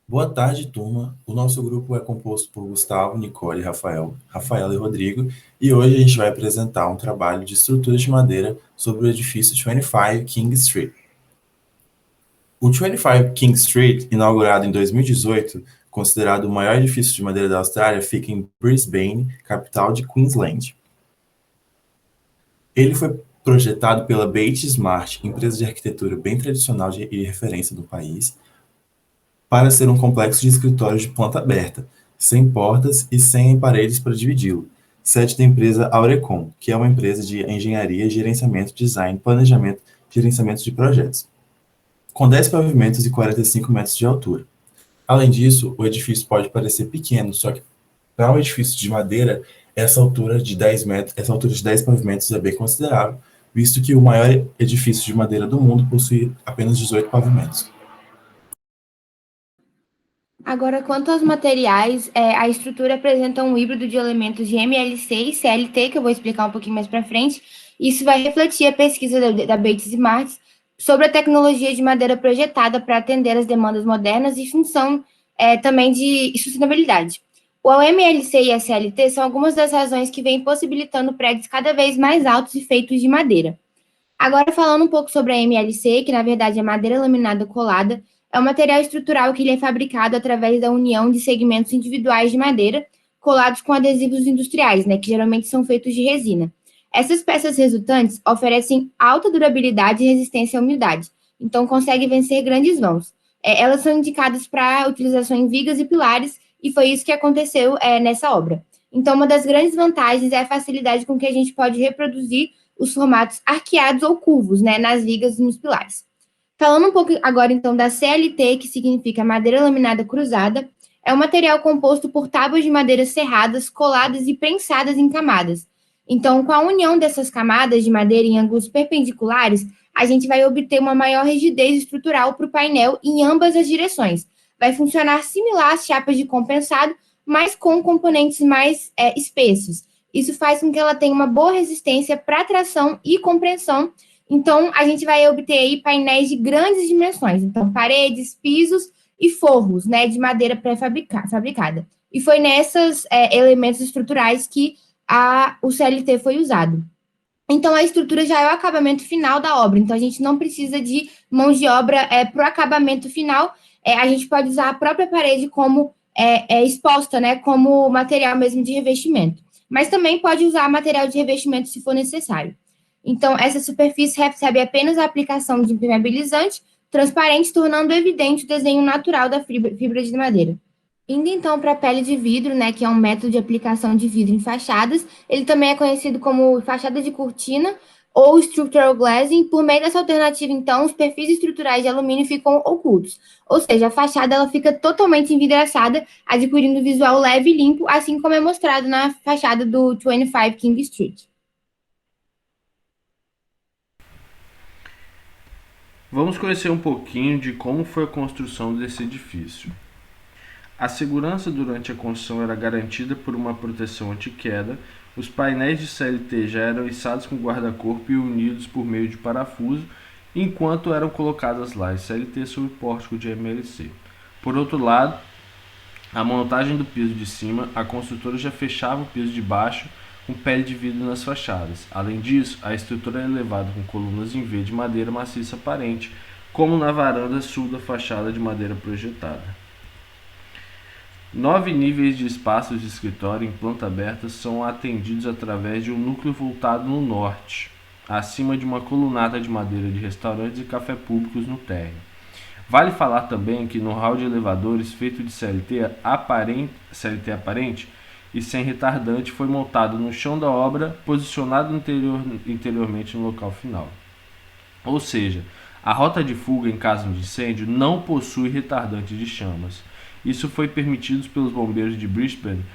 Boa tarde, turma. O nosso grupo é composto por Gustavo, Nicole, Rafael, Rafaela e Rodrigo, e hoje a gente vai apresentar um trabalho de estrutura de madeira sobre o edifício 25 King Street. O 25 King Street, inaugurado em 2018, considerado o maior edifício de madeira da Austrália, fica em Brisbane, capital de Queensland. Ele foi projetado pela Bates Smart, empresa de arquitetura bem tradicional e referência do país, para ser um complexo de escritórios de planta aberta, sem portas e sem paredes para dividi-lo, sede da empresa Aurecon, que é uma empresa de engenharia, gerenciamento, design, planejamento e gerenciamento de projetos, com 10 pavimentos e 45 metros de altura. Além disso, o edifício pode parecer pequeno, só que para um edifício de madeira, essa altura de 10 pavimentos é bem considerável, visto que o maior edifício de madeira do mundo possui apenas 18 pavimentos. Agora, quanto aos materiais, a estrutura apresenta um híbrido de elementos de MLC e CLT, que eu vou explicar um pouquinho mais para frente. Isso vai refletir a pesquisa da Bates Smart sobre a tecnologia de madeira projetada para atender as demandas modernas e função também de sustentabilidade. O MLC e a CLT são algumas das razões que vêm possibilitando prédios cada vez mais altos e feitos de madeira. Agora, falando um pouco sobre a MLC, que na verdade é madeira laminada colada, é um material estrutural que ele é fabricado através da união de segmentos individuais de madeira colados com adesivos industriais, né, que geralmente são feitos de resina. Essas peças resultantes oferecem alta durabilidade e resistência à umidade, então conseguem vencer grandes vãos. Elas são indicadas para utilização em vigas e pilares, e foi isso que aconteceu nessa obra. Então, uma das grandes vantagens é a facilidade com que a gente pode reproduzir os formatos arqueados ou curvos, né, nas vigas e nos pilares. Falando um pouco agora, então, da CLT, que significa madeira laminada cruzada, é um material composto por tábuas de madeira serradas, coladas e prensadas em camadas. Então, com a união dessas camadas de madeira em ângulos perpendiculares, a gente vai obter uma maior rigidez estrutural para o painel em ambas as direções. Vai funcionar similar às chapas de compensado, mas com componentes mais espessos. Isso faz com que ela tenha uma boa resistência para tração e compreensão. Então, a gente vai obter aí painéis de grandes dimensões. Então, paredes, pisos e forros, né, de madeira pré-fabricada. E foi nesses elementos estruturais que o CLT foi usado. Então, a estrutura já é o acabamento final da obra. Então, a gente não precisa de mãos de obra para o acabamento final. A gente pode usar a própria parede como exposta, né, como material mesmo de revestimento. Mas também pode usar material de revestimento se for necessário. Então, essa superfície recebe apenas a aplicação de impermeabilizante transparente, tornando evidente o desenho natural da fibra de madeira. Indo então para a pele de vidro, né, que é um método de aplicação de vidro em fachadas, ele também é conhecido como fachada de cortina ou structural glazing. Por meio dessa alternativa, então, os perfis estruturais de alumínio ficam ocultos, ou seja, a fachada ela fica totalmente envidraçada, adquirindo um visual leve e limpo, assim como é mostrado na fachada do 25 King Street. Vamos conhecer um pouquinho de como foi a construção desse edifício. A segurança durante a construção era garantida por uma proteção anti-queda. Os painéis de CLT já eram içados com guarda-corpo e unidos por meio de parafuso, enquanto eram colocadas lá as CLT sobre o pórtico de MLC. Por outro lado, a montagem do piso de cima, a construtora já fechava o piso de baixo com pele de vidro nas fachadas. Além disso, a estrutura era elevada com colunas em V de madeira maciça aparente, como na varanda sul da fachada de madeira projetada. 9 níveis de espaços de escritório em planta aberta são atendidos através de um núcleo voltado no norte, acima de uma colunata de madeira de restaurantes e café públicos no térreo. Vale falar também que no hall de elevadores feito de CLT aparente e sem retardante foi montado no chão da obra, posicionado interiormente no local final. Ou seja, a rota de fuga em caso de incêndio não possui retardante de chamas. Isso foi permitido pelos bombeiros de Brisbane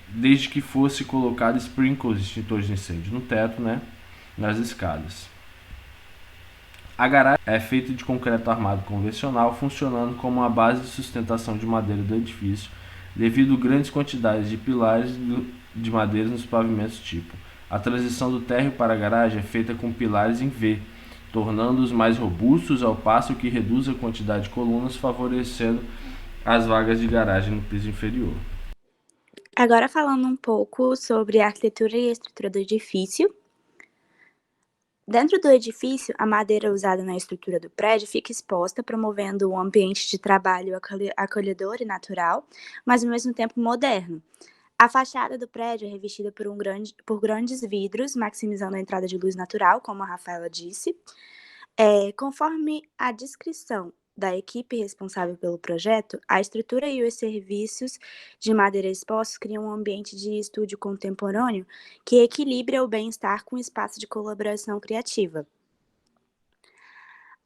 desde que fosse colocado sprinkles extintores de incêndio no teto, né, nas escadas. A garagem é feita de concreto armado convencional, funcionando como uma base de sustentação de madeira do edifício, devido a grandes quantidades de pilares de madeira nos pavimentos tipo. A transição do térreo para a garagem é feita com pilares em V, tornando-os mais robustos ao passo que reduz a quantidade de colunas, favorecendo as vagas de garagem no piso inferior. Agora falando um pouco sobre a arquitetura e a estrutura do edifício. Dentro do edifício, a madeira usada na estrutura do prédio fica exposta, promovendo um ambiente de trabalho acolhedor e natural, mas ao mesmo tempo moderno. A fachada do prédio é revestida por grandes vidros, maximizando a entrada de luz natural, como a Rafaela disse. Conforme a descrição da equipe responsável pelo projeto, a estrutura e os serviços de madeira expostos criam um ambiente de estúdio contemporâneo que equilibra o bem-estar com o espaço de colaboração criativa.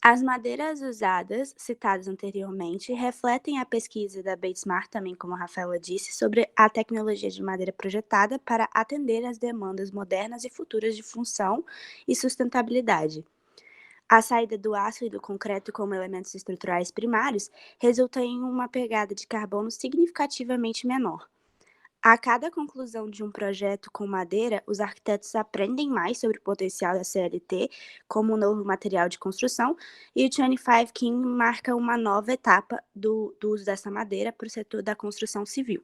As madeiras usadas, citadas anteriormente, refletem a pesquisa da Batesmart, também como a Rafaela disse, sobre a tecnologia de madeira projetada para atender às demandas modernas e futuras de função e sustentabilidade. A saída do aço e do concreto como elementos estruturais primários resulta em uma pegada de carbono significativamente menor. A cada conclusão de um projeto com madeira, os arquitetos aprendem mais sobre o potencial da CLT como um novo material de construção, e o 25 King marca uma nova etapa do uso dessa madeira para o setor da construção civil.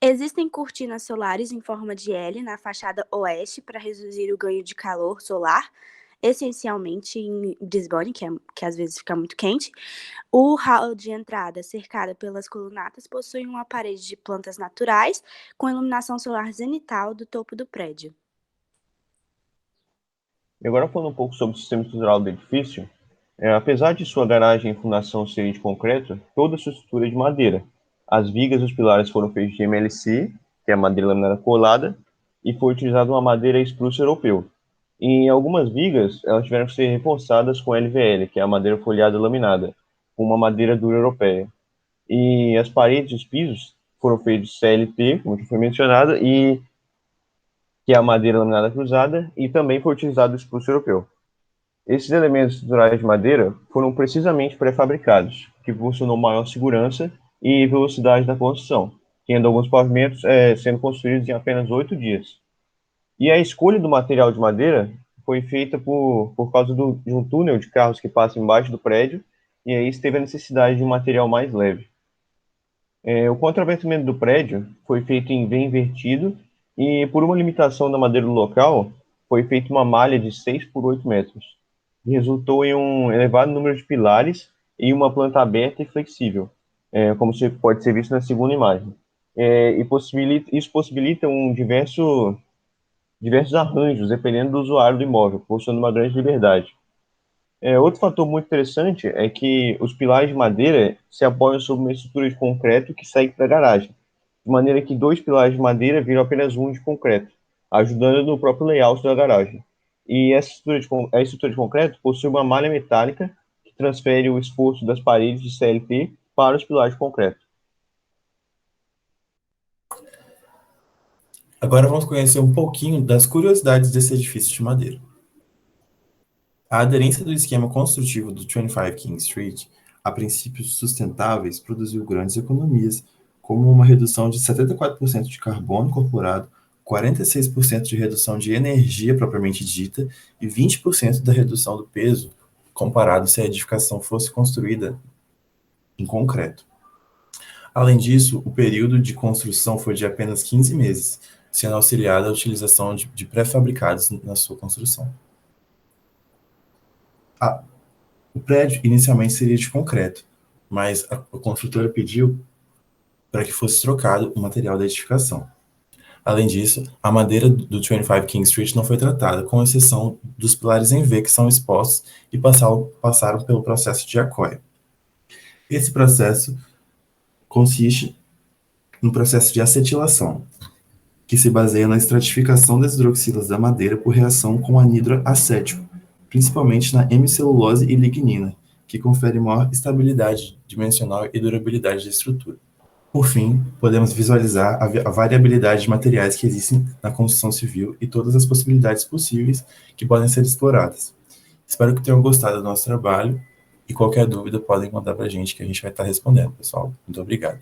Existem cortinas solares em forma de L na fachada oeste para reduzir o ganho de calor solar, essencialmente em Brisbane, que às vezes fica muito quente. O hall de entrada, cercada pelas colunatas, possui uma parede de plantas naturais com iluminação solar zenital do topo do prédio. E agora falando um pouco sobre o sistema estrutural do edifício, apesar de sua garagem e fundação serem de concreto, toda a sua estrutura é de madeira. As vigas e os pilares foram feitos de MLC, que é a madeira laminada colada, e foi utilizada uma madeira spruce europeu. Em algumas vigas, elas tiveram que ser reforçadas com LVL, que é a madeira folhada laminada, com uma madeira dura europeia. E as paredes e os pisos foram feitos de CLT, como já foi mencionado, e que é a madeira laminada cruzada, e também foi utilizado o spruce europeu. Esses elementos estruturais de madeira foram precisamente pré-fabricados, que proporcionou maior segurança e velocidade da construção, tendo alguns pavimentos sendo construídos em apenas 8 dias. E a escolha do material de madeira foi feita por causa de um túnel de carros que passa embaixo do prédio, e aí teve a necessidade de um material mais leve. O contraventamento do prédio foi feito em V invertido, e por uma limitação da madeira do local, foi feita uma malha de 6 por 8 metros. E resultou em um elevado número de pilares e uma planta aberta e flexível, como pode ser visto na segunda imagem. Isso possibilita diversos arranjos, dependendo do usuário do imóvel, proporcionando uma grande liberdade. Outro fator muito interessante é que os pilares de madeira se apoiam sobre uma estrutura de concreto que segue para a garagem, de maneira que 2 pilares de madeira viram apenas um de concreto, ajudando no próprio layout da garagem. E a estrutura de concreto possui uma malha metálica que transfere o esforço das paredes de CLT para os pilares de concreto. Agora vamos conhecer um pouquinho das curiosidades desse edifício de madeira. A aderência do esquema construtivo do 25 King Street a princípios sustentáveis produziu grandes economias, como uma redução de 74% de carbono incorporado, 46% de redução de energia propriamente dita e 20% da redução do peso, comparado se a edificação fosse construída em concreto. Além disso, o período de construção foi de apenas 15 meses, sendo auxiliada a utilização de pré-fabricados na sua construção. O prédio inicialmente seria de concreto, mas a construtora pediu para que fosse trocado o material da edificação. Além disso, a madeira do 25 King Street não foi tratada, com exceção dos pilares em V que são expostos e passaram pelo processo de Accoya. Esse processo consiste no processo de acetilação, que se baseia na estratificação das hidroxilas da madeira por reação com anidro acético, principalmente na hemicelulose e lignina, que confere maior estabilidade dimensional e durabilidade da estrutura. Por fim, podemos visualizar a variabilidade de materiais que existem na construção civil e todas as possibilidades possíveis que podem ser exploradas. Espero que tenham gostado do nosso trabalho e qualquer dúvida podem mandar para a gente que a gente vai estar respondendo, pessoal. Muito obrigado.